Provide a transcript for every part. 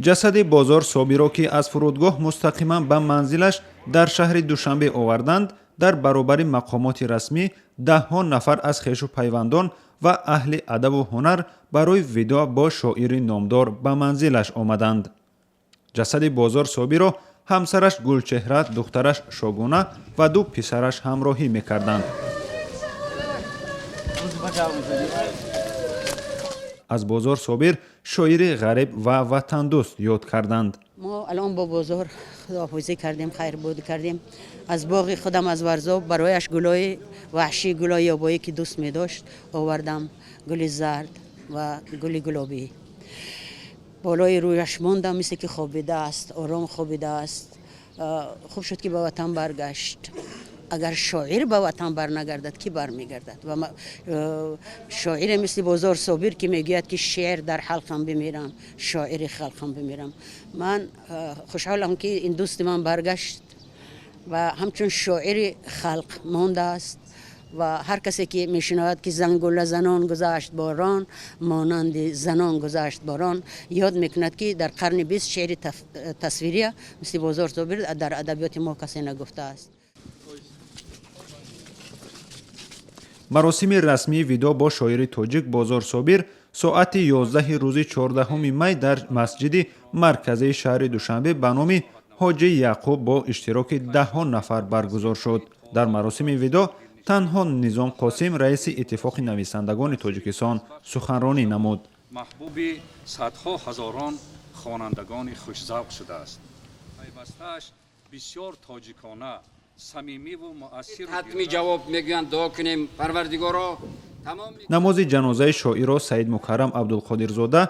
ҷасади бозор собиро ки аз фурудгоҳ мустақиман ба манзилаш дар шаҳри душанбе оварданд, дар баробари мақомоти расмӣ даҳҳо нафар аз хешу пайвандон ва аҳли адабу ҳунар барои видео бо шоири номдор ба манзилаш омаданд. ҷасади бозор собиро ҳамсараш Гулчеҳра, духтараш Шогуна ва ду писараш ҳамроҳӣ мекарданд. аз бозор собир шоири ғариб ва ватандӯст ёд карданд. ما الان با بازار خداحافظی کردیم، خیر بود کردیم. از باغ خودم از ورزا برایش گلای وحشی، گلای یابایی که دوست می داشت آوردم، گل زرد و گل گلابی. بالای رویش ماندم مثل که خوابیده است، آرام خوابیده است. خوب شد که به وطن برگشت. اگر شاعر به وطن برنگردد کی برمیگردد؟ و شاعر مثل بازار صابر که میگوید که شعر در حلقم بمیرم، شاعر خلقم بمیرم. من خوشحالم که این دوست من برگشت و همچون شاعر خلق مانده است و هر کسی که میشنود که زنگوله زنان گذشت باران، مانند زنان گذشت باران، یاد میکند که در قرن 20 شعر تصویری مثل بازار صابر در ادبیات ما کسی نگفته است. маросими расмии видео бо шоири тоҷик Бозор Собир соати 11 рӯзи 14 май дар масҷиди марказии шаҳри Душанбе ба номи ҳоҷи Яъқуб бо иштироки даҳҳо нафар баргузор шуд. дар маросими видео танҳо Низом Қосим, раиси Иттифоқи нависандагони Тоҷикистон, суханронӣ намуд. маҳбуби садҳо ҳазорон хонандагони хушзавқ шудааст. пайвастааш бисёр тоҷикона самимиву муассир ҳатми ҷавоб мегӯянд дуо кунем парвардигоро. намози ҷанозаи шоиро Саид Мукаррам Абдулқодирзода,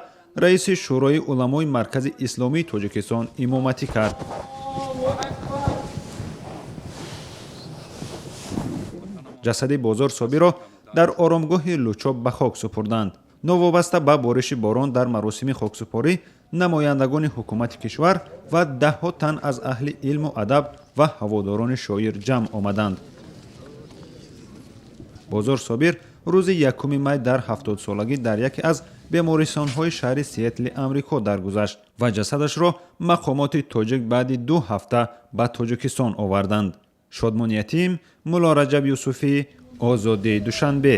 раиси шӯрои уламои Маркази Исломии Тоҷикистон имоматӣ кард. ҷасади Бозор Собиро дар оромгоҳи Лучоб ба хок супурданд. новобаста ба бориши борон дар маросими хоксупорӣ намояндагони ҳукумати кишвар ва даҳҳо тан аз аҳли илму адаб ва ҳаводорони шоир ҷамъ омаданд. Бозор Собир рӯзи 1 май дар 70-солагӣ дар яке аз бемористонҳои шаҳри Сиэтли Амрико даргузашт ва ҷасадашро мақомоти тоҷик баъди 2 ҳафта ба Тоҷикистон оварданд. Шодмон Ятим, Мулло Раҷаб Юсуфӣ, Озодии Душанбе.